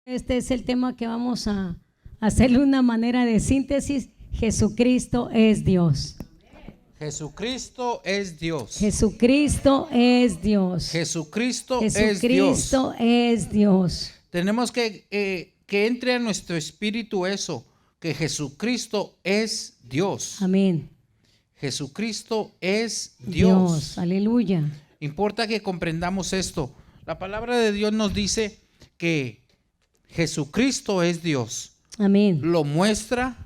Este es el tema que vamos a hacerle una manera de síntesis. Jesucristo es Dios. Jesucristo es Dios. Jesucristo es Dios. Jesucristo es Jesucristo Dios. es Dios. Tenemos que entre a nuestro espíritu eso, que Jesucristo es Dios. Amén. Jesucristo es Dios. Aleluya. Importa que comprendamos esto. La palabra de Dios nos dice que Jesucristo es Dios. Amén. Lo muestra,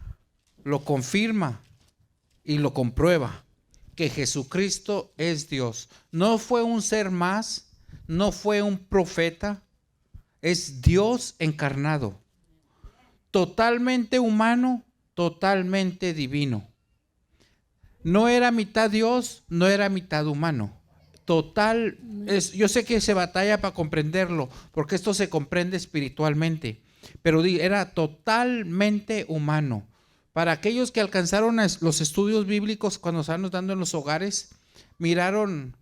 lo confirma y lo comprueba, que Jesucristo es Dios. No fue un ser más, no fue un profeta, es Dios encarnado, totalmente humano, totalmente divino. No era mitad Dios, no era mitad humano. Yo sé que se batalla para comprenderlo, porque esto se comprende espiritualmente, pero era totalmente humano. Para aquellos que alcanzaron los estudios bíblicos cuando estábamos dando en los hogares, miramos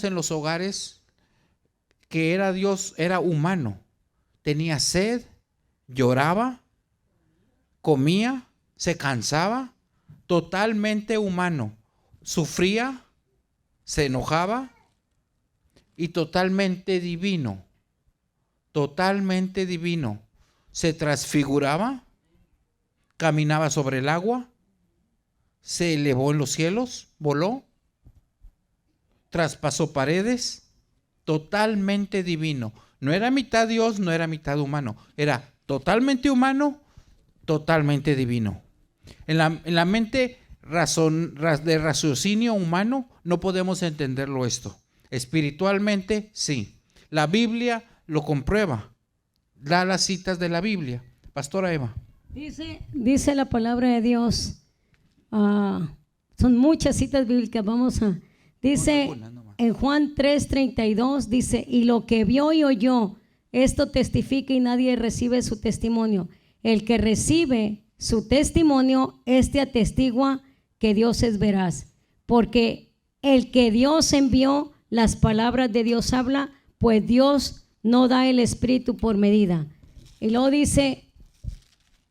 en los hogares que era Dios, era humano, tenía sed, lloraba, comía, se cansaba, totalmente humano, sufría, se enojaba y totalmente divino, se transfiguraba, caminaba sobre el agua, se elevó en los cielos, voló, traspasó paredes, totalmente divino. No era mitad Dios, no era mitad humano, era totalmente humano, totalmente divino. En la mente de raciocinio humano no podemos entenderlo esto. Espiritualmente sí. La Biblia lo comprueba. Da las citas de la Biblia. Pastora Eva. Dice la palabra de Dios. Son muchas citas bíblicas. Dice en Juan 3:32, dice: y lo que vio y oyó, esto testifica y nadie recibe su testimonio. El que recibe su testimonio, atestigua que Dios es veraz, porque el que Dios envió, las palabras de Dios habla, pues Dios no da el espíritu por medida. Y luego dice: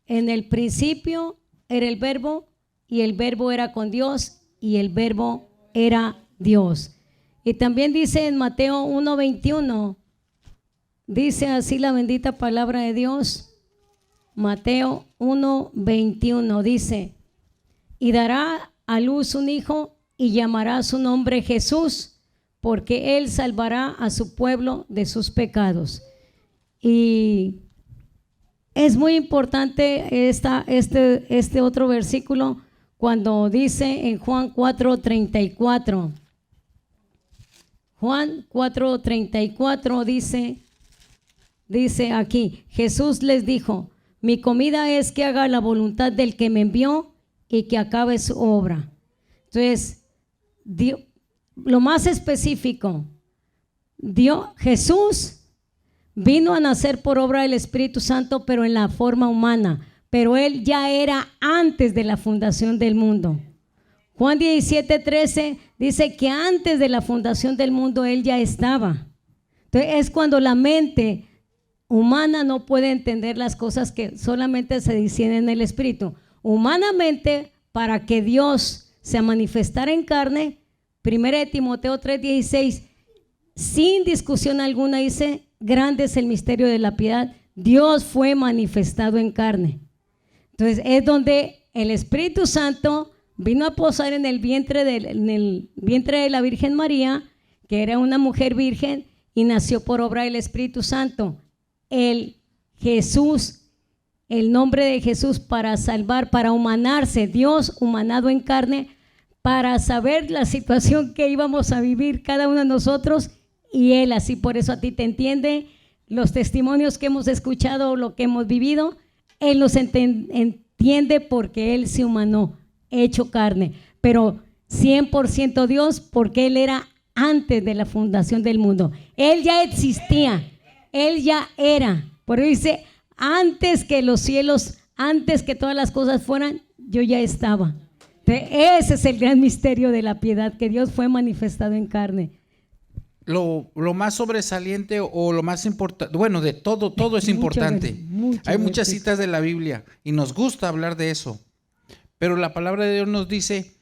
en el principio era el verbo, y el verbo era con Dios, y el verbo era Dios. Y también dice en Mateo 1:21, dice así la bendita palabra de Dios. Mateo 1:21 dice: y dará a luz un hijo y llamará su nombre Jesús, porque él salvará a su pueblo de sus pecados. Y es muy importante este otro versículo cuando dice en Juan 4:34. Juan 4:34 dice aquí: Jesús les dijo: mi comida es que haga la voluntad del que me envió y que acabe su obra. Entonces, lo más específico, Jesús vino a nacer por obra del Espíritu Santo, pero en la forma humana, pero él ya era antes de la fundación del mundo. Juan 17:13 dice que antes de la fundación del mundo él ya estaba. Entonces es cuando la mente humana no puede entender las cosas que solamente se dicen en el Espíritu. Humanamente, para que Dios se manifestara en carne, 1 Timoteo 3:16, sin discusión alguna dice: grande es el misterio de la piedad, Dios fue manifestado en carne. Entonces es donde el Espíritu Santo vino a posar en el vientre de la Virgen María, que era una mujer virgen, y nació por obra del Espíritu Santo. El nombre de Jesús para salvar, para humanarse, Dios humanado en carne, para saber la situación que íbamos a vivir cada uno de nosotros, y él así, por eso a ti te entiende, los testimonios que hemos escuchado, lo que hemos vivido, él los entiende porque él se humanó, hecho carne, pero 100% Dios, porque él era antes de la fundación del mundo. Él ya existía, él ya era. Por eso dice: antes que los cielos, antes que todas las cosas fueran, yo ya estaba. Entonces, ese es el gran misterio de la piedad, que Dios fue manifestado en carne. lo más sobresaliente o lo más importante, bueno, de todo es importante. Hay muchas citas de la Biblia y nos gusta hablar de eso. Pero la palabra de Dios nos dice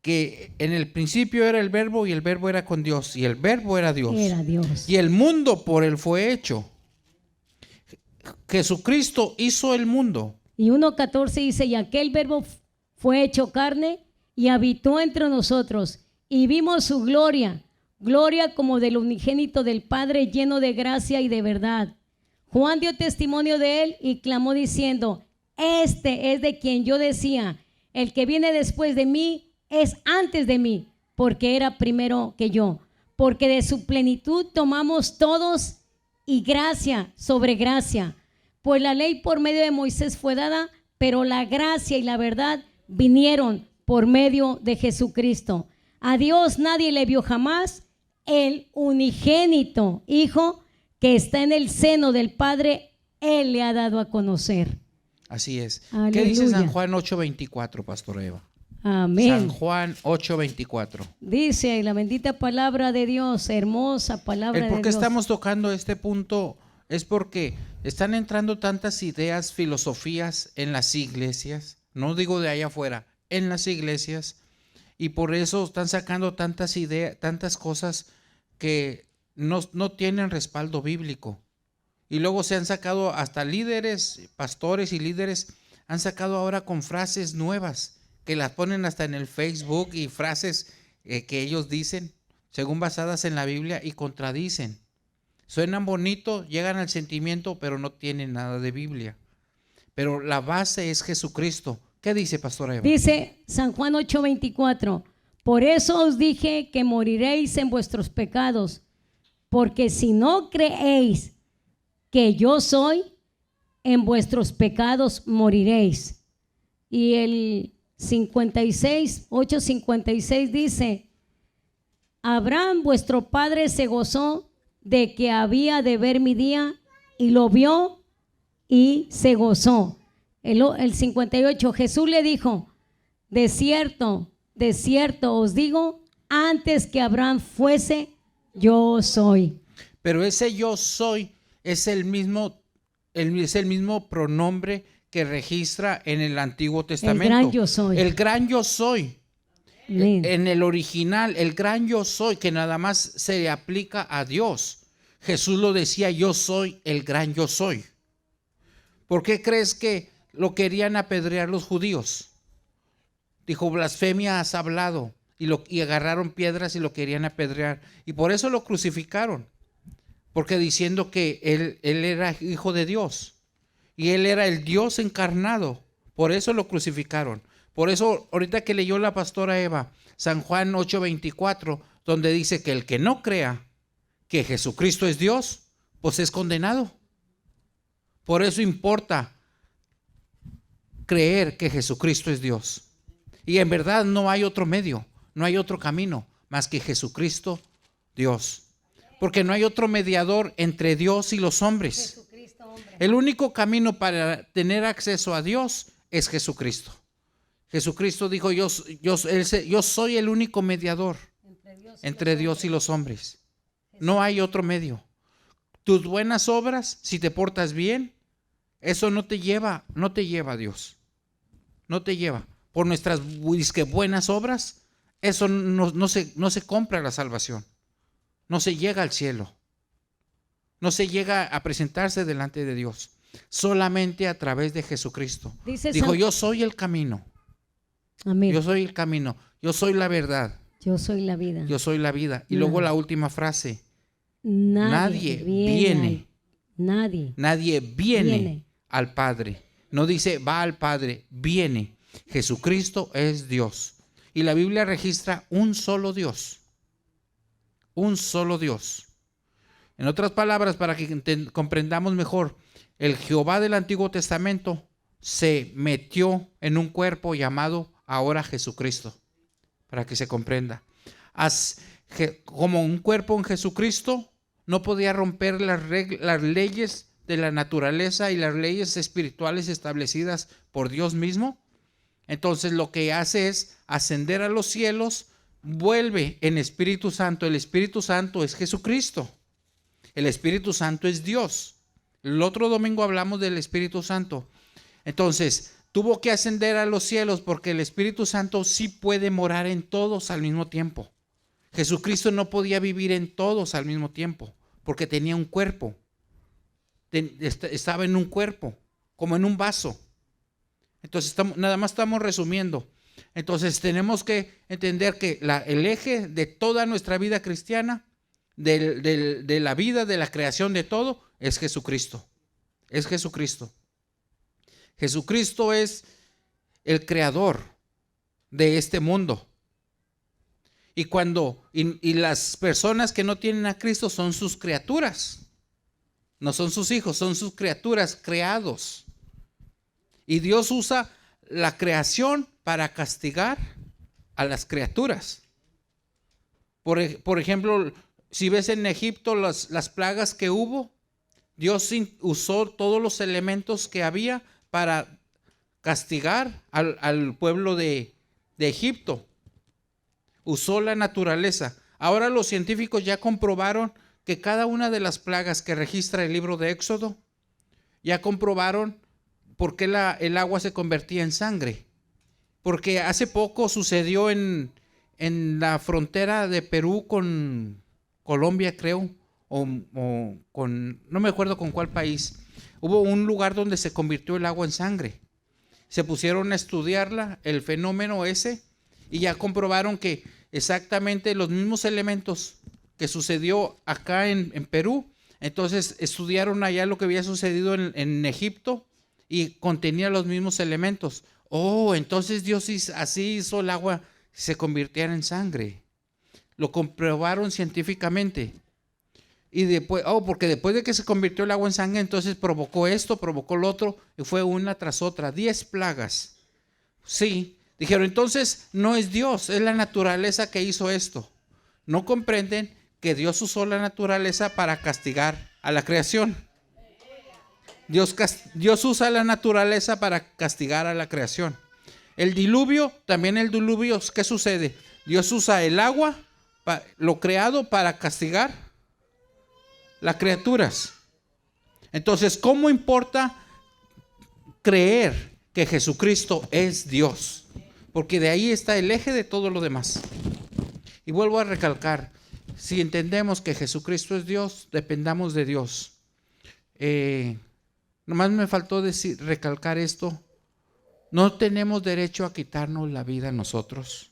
que en el principio era el verbo y el verbo era con Dios y el verbo era Dios. Era Dios. Y el mundo por él fue hecho. Jesucristo hizo el mundo. Y 1:14 dice, y aquel verbo fue hecho carne y habitó entre nosotros y vimos su gloria, gloria como del unigénito del Padre, lleno de gracia y de verdad. Juan dio testimonio de él y clamó diciendo, este es de quien yo decía, el que viene después de mí es antes de mí, porque era primero que yo. Porque de su plenitud tomamos todos y gracia sobre gracia. Pues la ley por medio de Moisés fue dada, pero la gracia y la verdad vinieron por medio de Jesucristo. A Dios nadie le vio jamás. El unigénito Hijo que está en el seno del Padre, Él le ha dado a conocer. Así es. Aleluya. ¿Qué dice San Juan 8:24, Pastor Eva? Amén. San Juan 8:24. Dice la bendita palabra de Dios, hermosa palabra de Dios. ¿Por qué estamos tocando este punto? Es porque están entrando tantas ideas, filosofías en las iglesias, no digo de allá afuera, en las iglesias, y por eso están sacando tantas ideas, tantas cosas que no tienen respaldo bíblico. Y luego se han sacado hasta líderes, pastores y líderes, han sacado ahora con frases nuevas, que las ponen hasta en el Facebook y frases que ellos dicen, según basadas en la Biblia, y contradicen. Suenan bonito, llegan al sentimiento, pero no tienen nada de Biblia. Pero la base es Jesucristo. ¿Qué dice, Pastora Eva? Dice San Juan 8:24, por eso os dije que moriréis en vuestros pecados, porque si no creéis que yo soy, en vuestros pecados moriréis. Y el 8:56 dice, Abraham vuestro padre se gozó de que había de ver mi día y lo vio y se gozó. El 58, Jesús le dijo, de cierto os digo, antes que Abraham fuese, yo soy. Pero ese yo soy es el mismo pronombre que registra en el Antiguo Testamento. El gran yo soy. El gran yo soy. Amén. En el original, el gran yo soy, que nada más se le aplica a Dios. Jesús lo decía, yo soy el gran yo soy. ¿Por qué crees que lo querían apedrear los judíos? Dijo, blasfemia has hablado. Y agarraron piedras y lo querían apedrear. Y por eso lo crucificaron. Porque diciendo que él era hijo de Dios. Y él era el Dios encarnado. Por eso lo crucificaron. Por eso, ahorita que leyó la pastora Eva, San Juan 8:24, donde dice que el que no crea que Jesucristo es Dios, pues es condenado. Por eso importa creer que Jesucristo es Dios. Y en verdad no hay otro medio, no hay otro camino más que Jesucristo, Dios. Porque no hay otro mediador entre Dios y los hombres. El único camino para tener acceso a Dios es Jesucristo. Jesucristo dijo, yo soy el único mediador entre Dios y los hombres. No hay otro medio. Tus buenas obras, si te portas bien, eso no te lleva a Dios. No te lleva. Por nuestras buenas obras, eso no se compra la salvación. No se llega al cielo. No se llega a presentarse delante de Dios. Solamente a través de Jesucristo. Dijo, yo soy el camino. Amén. Yo soy el camino. Yo soy la verdad. Yo soy la vida. Yo soy la vida. Y luego la última frase. Nadie viene al Padre. No dice va al Padre, viene. Jesucristo es Dios. Y la Biblia registra un solo Dios. Un solo Dios. En otras palabras, para que comprendamos mejor, el Jehová del Antiguo Testamento se metió en un cuerpo llamado ahora Jesucristo. Para que se comprenda. Como un cuerpo en Jesucristo, no podía romper las leyes de la naturaleza y las leyes espirituales establecidas por Dios mismo. Entonces lo que hace es ascender a los cielos, vuelve en Espíritu Santo. El Espíritu Santo es Jesucristo. El Espíritu Santo es Dios. El otro domingo hablamos del Espíritu Santo. Entonces, tuvo que ascender a los cielos porque el Espíritu Santo sí puede morar en todos al mismo tiempo. Jesucristo no podía vivir en todos al mismo tiempo porque tenía un cuerpo. Estaba en un cuerpo, como en un vaso. Entonces, nada más estamos resumiendo. Entonces, tenemos que entender que el eje de toda nuestra vida cristiana, de la vida, de la creación de todo, es Jesucristo. Es Jesucristo. Jesucristo es el creador de este mundo. Y las personas que no tienen a Cristo son sus criaturas. No son sus hijos, son sus criaturas creados. Y Dios usa la creación para castigar a las criaturas. Por ejemplo, si ves en Egipto las plagas que hubo, Dios usó todos los elementos que había para castigar al pueblo de Egipto. Usó la naturaleza. Ahora los científicos ya comprobaron que cada una de las plagas que registra el libro de Éxodo, ya comprobaron por qué el agua se convertía en sangre. Porque hace poco sucedió en la frontera de Perú con Colombia, creo, o no me acuerdo con cuál país. Hubo un lugar donde se convirtió el agua en sangre. Se pusieron a estudiarla, el fenómeno ese, y ya comprobaron que exactamente los mismos elementos que sucedió acá en Perú, entonces estudiaron allá lo que había sucedido en Egipto y contenía los mismos elementos. Entonces Dios así hizo el agua se convirtiera en sangre. Lo comprobaron científicamente. Y después, porque después de que se convirtió el agua en sangre, entonces provocó esto, provocó lo otro, y fue una tras otra, 10 plagas. Sí, dijeron, entonces no es Dios, es la naturaleza que hizo esto. No comprenden que Dios usó la naturaleza para castigar a la creación. Dios usa la naturaleza para castigar a la creación. El diluvio, ¿qué sucede? Dios usa el agua, lo creado, para castigar las criaturas. Entonces, ¿cómo importa creer que Jesucristo es Dios? Porque de ahí está el eje de todo lo demás. Y vuelvo a recalcar, si entendemos que Jesucristo es Dios, dependamos de Dios. Nomás me faltó recalcar esto. No tenemos derecho a quitarnos la vida nosotros,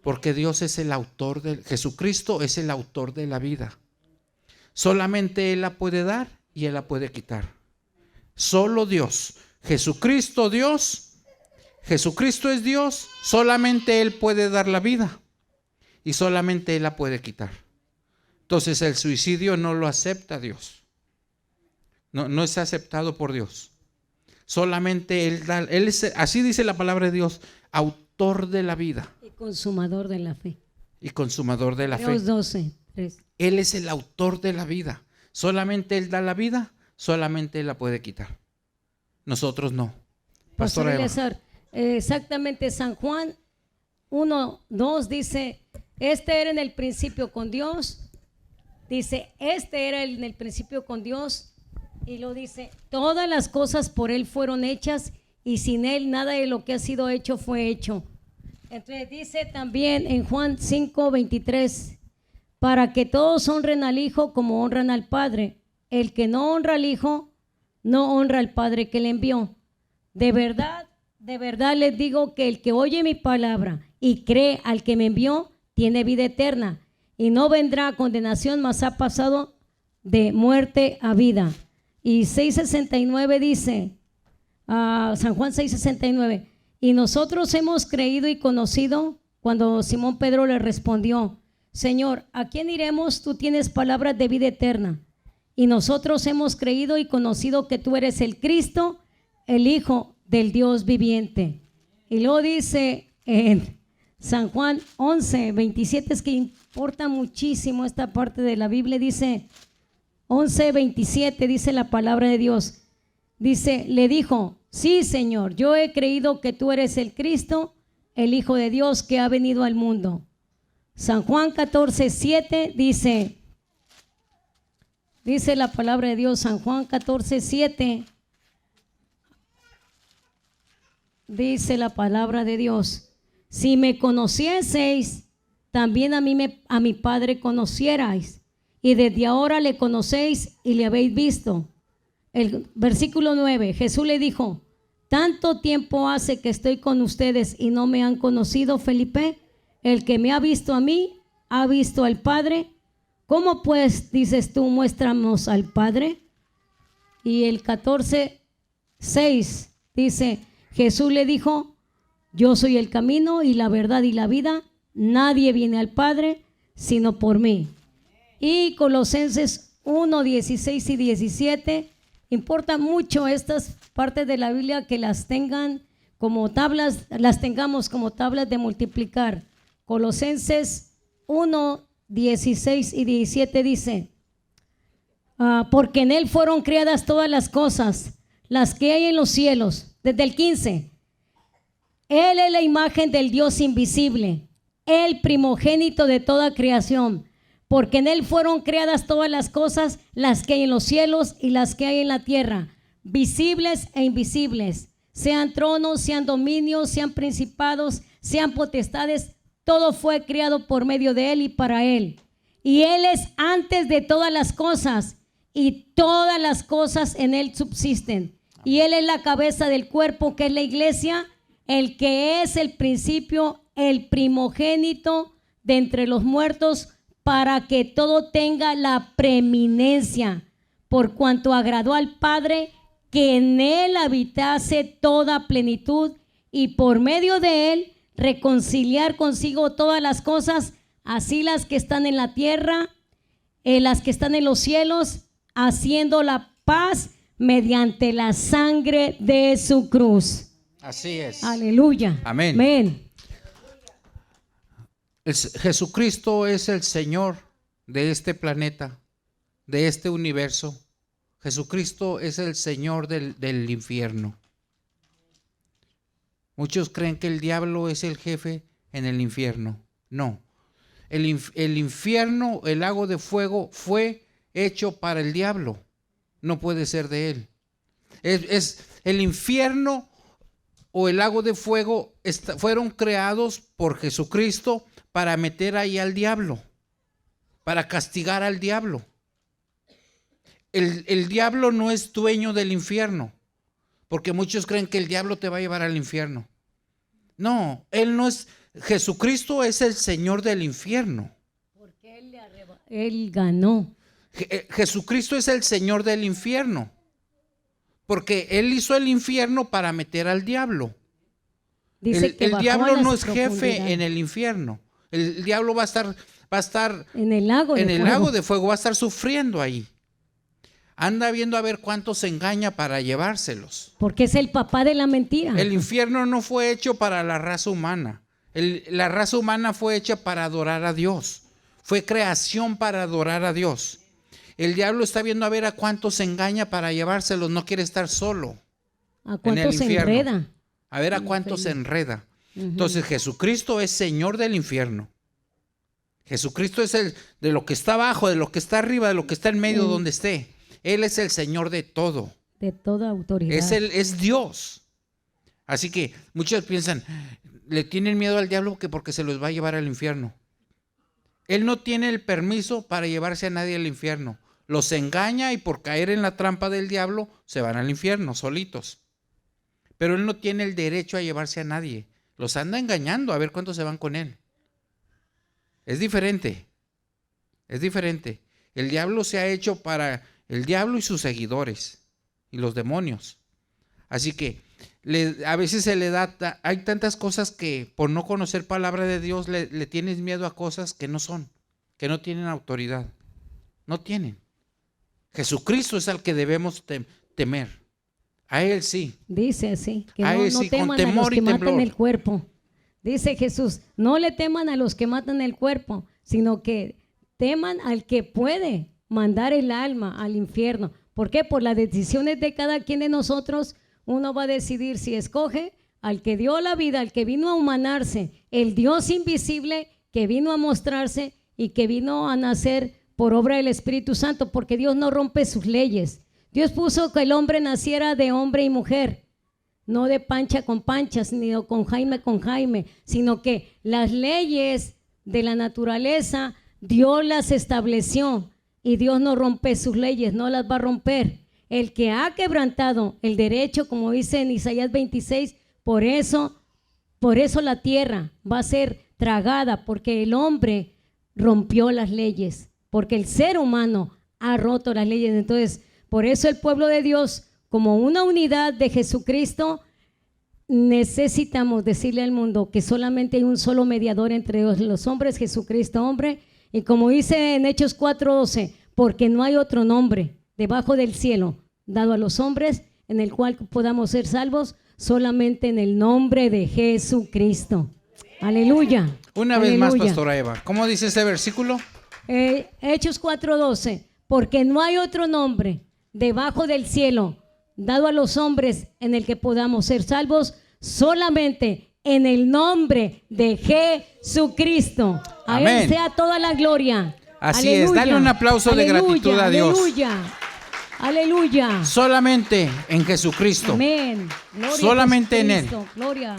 porque Dios es el autor Jesucristo es el autor de la vida. Solamente Él la puede dar y Él la puede quitar. Solo Dios. Jesucristo Dios. Jesucristo es Dios. Solamente Él puede dar la vida y solamente Él la puede quitar. Entonces el suicidio no lo acepta Dios. No es aceptado por Dios. Solamente Él da. Él es, así dice la palabra de Dios, autor de la vida. Y consumador de la fe. Y consumador de la fe. Hebreos 12:3. Él es el autor de la vida. Solamente Él da la vida, solamente Él la puede quitar. Nosotros no. Pastor Eleazar, exactamente, San Juan 1:2 dice, este era en el principio con Dios. Dice, este era en el principio con Dios. Y lo dice, todas las cosas por Él fueron hechas y sin Él nada de lo que ha sido hecho fue hecho. Entonces dice también en Juan 5:23, para que todos honren al Hijo como honran al Padre. El que no honra al Hijo, no honra al Padre que le envió. De verdad les digo que el que oye mi palabra y cree al que me envió, tiene vida eterna y no vendrá a condenación, mas ha pasado de muerte a vida. Y 6:69 dice, San Juan 6:69, y nosotros hemos creído y conocido. Cuando Simón Pedro le respondió, Señor, ¿a quién iremos? Tú tienes palabras de vida eterna. Y nosotros hemos creído y conocido que tú eres el Cristo, el Hijo del Dios viviente. Y luego dice en San Juan 11:27, es que importa muchísimo esta parte de la Biblia, dice 11:27, dice la palabra de Dios. Dice, le dijo, sí, Señor, yo he creído que tú eres el Cristo, el Hijo de Dios que ha venido al mundo. San Juan 14:7 dice la palabra de Dios, San Juan 14:7 dice la palabra de Dios: si me conocieseis, también a mi Padre conocierais, y desde ahora le conocéis y le habéis visto. El versículo 9, Jesús le dijo: ¿tanto tiempo hace que estoy con ustedes y no me han conocido, Felipe? El que me ha visto a mí, ha visto al Padre. ¿Cómo pues dices tú, muéstranos al Padre? Y el 14:6 dice, Jesús le dijo: yo soy el camino y la verdad y la vida. Nadie viene al Padre sino por mí. Y Colosenses 1:16 y 17. Importa mucho estas partes de la Biblia que las tengan como tablas, las tengamos como tablas de multiplicar. Colosenses 1:16 y 17 dice: porque en él fueron creadas todas las cosas, las que hay en los cielos. Desde el 15, él es la imagen del Dios invisible, el primogénito de toda creación, porque en él fueron creadas todas las cosas, las que hay en los cielos y las que hay en la tierra, visibles e invisibles, sean tronos, sean dominios, sean principados, sean potestades. Todo fue creado por medio de él y para él. Y él es antes de todas las cosas, y todas las cosas en él subsisten. Y él es la cabeza del cuerpo, que es la iglesia, el que es el principio, el primogénito de entre los muertos, para que todo tenga la preeminencia, por cuanto agradó al Padre que en él habitase toda plenitud, y por medio de él reconciliar consigo todas las cosas, así las que están en la tierra, las que están en los cielos, haciendo la paz mediante la sangre de su cruz. Así es. Aleluya. Amén. Amén. Jesucristo es el Señor de este planeta, de este universo. Jesucristo es el Señor del infierno. Muchos creen que el diablo es el jefe en el infierno. No. El infierno, el lago de fuego, fue hecho para el diablo. No puede ser de él. Es el infierno o el lago de fuego fueron creados por Jesucristo para meter ahí al diablo, para castigar al diablo. El diablo no es dueño del infierno, porque muchos creen que el diablo te va a llevar al infierno. No, él no es. Jesucristo es el Señor del infierno. Porque él ganó. Jesucristo es el Señor del infierno, porque él hizo el infierno para meter al diablo. Dice que el diablo no es profundidades. jefe en el infierno. El diablo va a estar en el lago de fuego, va a estar sufriendo ahí. Anda viendo a ver cuántos se engaña para llevárselos. Porque es el papá de la mentira. El infierno no fue hecho para la raza humana. La raza humana fue hecha para adorar a Dios. Fue creación para adorar a Dios. El diablo está viendo a ver a cuántos se engaña para llevárselos. No quiere estar solo. ¿A cuántos se enreda? A ver a cuántos se enreda. Entonces Jesucristo es Señor del infierno. Jesucristo es el de lo que está abajo, de lo que está arriba, de lo que está en medio, donde esté. Él es el Señor de todo. De toda autoridad. Es Dios. Así que muchos piensan, le tienen miedo al diablo porque se los va a llevar al infierno. Él no tiene el permiso para llevarse a nadie al infierno. Los engaña y por caer en la trampa del diablo se van al infierno solitos. Pero él no tiene el derecho a llevarse a nadie. Los anda engañando a ver cuántos se van con él. Es diferente. Es diferente. El diablo se ha hecho para el diablo y sus seguidores y los demonios. Así que a veces se le da, hay tantas cosas que por no conocer palabra de Dios le tienes miedo a cosas que no son, que no tienen autoridad. No tienen. Jesucristo es al que debemos temer. A él sí. Dice así, que a no, él no sí, teman con temor a los que y matan temblor. el cuerpo. Dice Jesús, no le teman a los que matan el cuerpo, sino que teman al que puede mandar el alma al infierno. ¿Por qué? Por las decisiones de cada quien de nosotros, uno va a decidir si escoge al que dio la vida, al que vino a humanarse, el Dios invisible que vino a mostrarse y que vino a nacer por obra del Espíritu Santo, porque Dios no rompe sus leyes. Dios puso que el hombre naciera de hombre y mujer, no de Pancha con Panchas, ni con Jaime, sino que las leyes de la naturaleza Dios las estableció y Dios no rompe sus leyes, no las va a romper. El que ha quebrantado el derecho, como dice en Isaías 26, por eso la tierra va a ser tragada, porque el hombre rompió las leyes, porque el ser humano ha roto las leyes. Entonces, por eso el pueblo de Dios, como una unidad de Jesucristo, necesitamos decirle al mundo que solamente hay un solo mediador entre los hombres, Jesucristo hombre, y como dice en Hechos 4:12, porque no hay otro nombre debajo del cielo dado a los hombres en el cual podamos ser salvos, solamente en el nombre de Jesucristo. Aleluya. Una vez más, pastora Eva, ¿cómo dice ese versículo? Hechos 4:12, porque no hay otro nombre debajo del cielo dado a los hombres en el que podamos ser salvos, solamente en el nombre de Jesucristo. A Amén. Él sea toda la gloria. Así Aleluya. es, dale un aplauso de gratitud a Dios. Aleluya, aleluya. Solamente en Jesucristo. Amén. Gloria Solamente en Él. Gloria.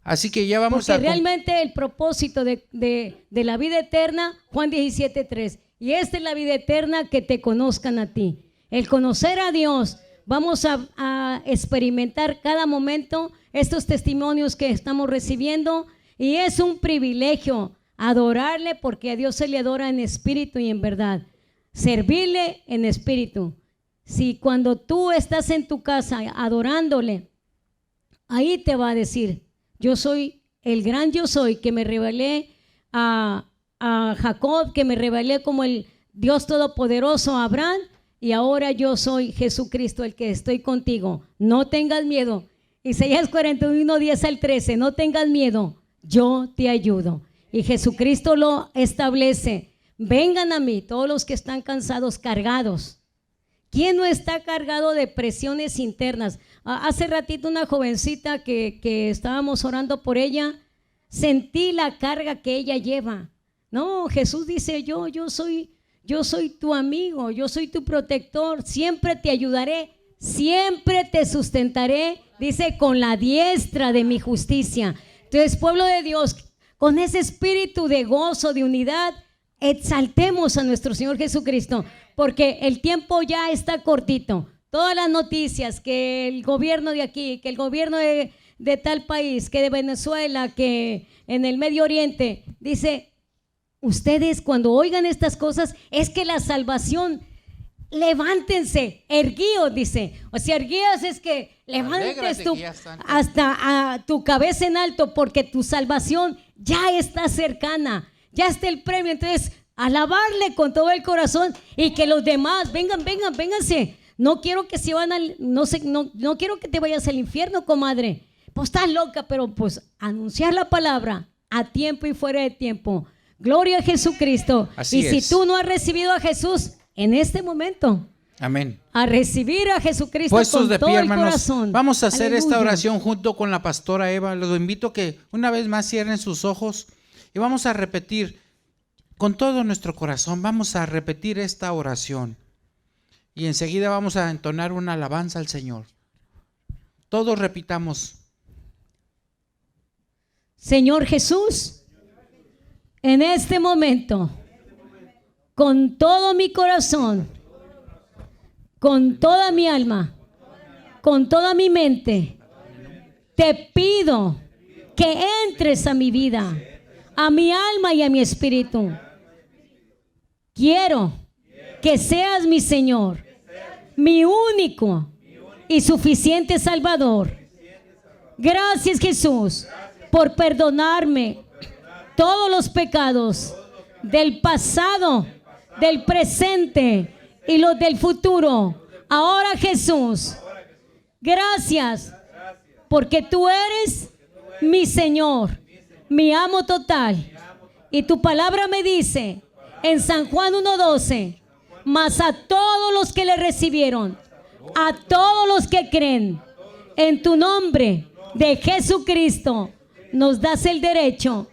Así que ya vamos Porque realmente el propósito de la vida eterna, Juan 17:3, y esta es la vida eterna, que te conozcan a ti. El conocer a Dios, vamos a experimentar cada momento estos testimonios que estamos recibiendo, y es un privilegio adorarle, porque a Dios se le adora en espíritu y en verdad, servirle en espíritu. Si cuando tú estás en tu casa adorándole, ahí te va a decir: yo soy el gran yo soy, que me revelé a Jacob, que me revelé como el Dios todopoderoso a Abraham, y ahora yo soy Jesucristo, el que estoy contigo. No tengas miedo. Isaías 41:10-13, no tengas miedo, yo te ayudo. Y Jesucristo lo establece: vengan a mí todos los que están cansados, cargados. ¿Quién no está cargado de presiones internas? Hace ratito una jovencita que estábamos orando por ella, sentí la carga que ella lleva. No, Jesús dice: yo soy tu amigo, yo soy tu protector, siempre te ayudaré, siempre te sustentaré, dice, con la diestra de mi justicia. Entonces, pueblo de Dios, con ese espíritu de gozo, de unidad, exaltemos a nuestro Señor Jesucristo, porque el tiempo ya está cortito. Todas las noticias, que el gobierno de aquí, que el gobierno de tal país, que de Venezuela, que en el Medio Oriente, dice, ustedes cuando oigan estas cosas, es que la salvación, levántense, erguíos, dice. O sea, erguíos es que levantes hasta a tu cabeza en alto, porque tu salvación ya está cercana, ya está el premio. Entonces, alabarle con todo el corazón, y que los demás vénganse. No quiero que se van no quiero que te vayas al infierno, comadre. Pues estás loca, pero pues anunciar la palabra a tiempo y fuera de tiempo. Gloria a Jesucristo. Así y es. si tú no has recibido a Jesús en este momento, amén, a recibir a Jesucristo puestos con de todo pie, el hermanos, corazón. vamos a hacer Aleluya. esta oración junto con la pastora Eva. Los invito a que una vez más cierren sus ojos y vamos a repetir con todo nuestro corazón. Vamos a repetir esta oración y enseguida vamos a entonar una alabanza al Señor. Todos repitamos: Señor Jesús, en este momento, con todo mi corazón, con toda mi alma, con toda mi mente, te pido que entres a mi vida, a mi alma y a mi espíritu. Quiero que seas mi Señor, mi único y suficiente Salvador. Gracias, Jesús, por perdonarme todos los pecados del pasado, del presente y los del futuro. Ahora, Jesús, gracias porque tú eres mi Señor, mi amo total. Y tu palabra me dice en San Juan 1:12, mas a todos los que le recibieron, a todos los que creen en tu nombre de Jesucristo, nos das el derecho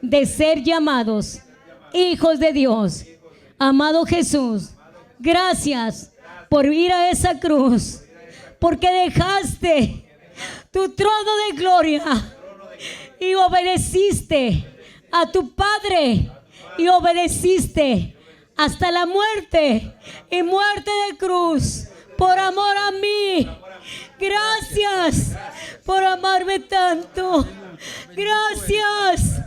de ser llamados hijos de Dios. Amado Jesús, gracias por ir a esa cruz, porque dejaste tu trono de gloria y obedeciste a tu Padre y obedeciste hasta la muerte y muerte de cruz por amor a mí. Gracias por amarme tanto. Gracias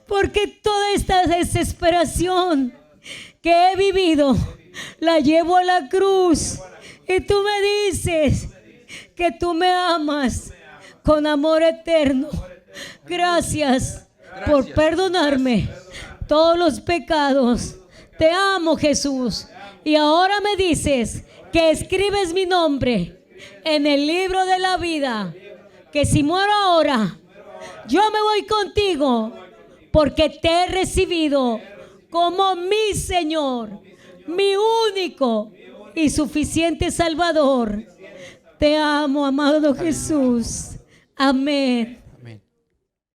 porque toda esta desesperación que he vivido la llevo a la cruz y tú me dices que tú me amas con amor eterno. Gracias por perdonarme todos los pecados. Te amo, Jesús. Y ahora me dices que escribes mi nombre en el libro de la vida, que si muero ahora, yo me voy contigo, porque te he recibido como mi Señor, mi único y suficiente Salvador. Te amo, amado Jesús. Amén.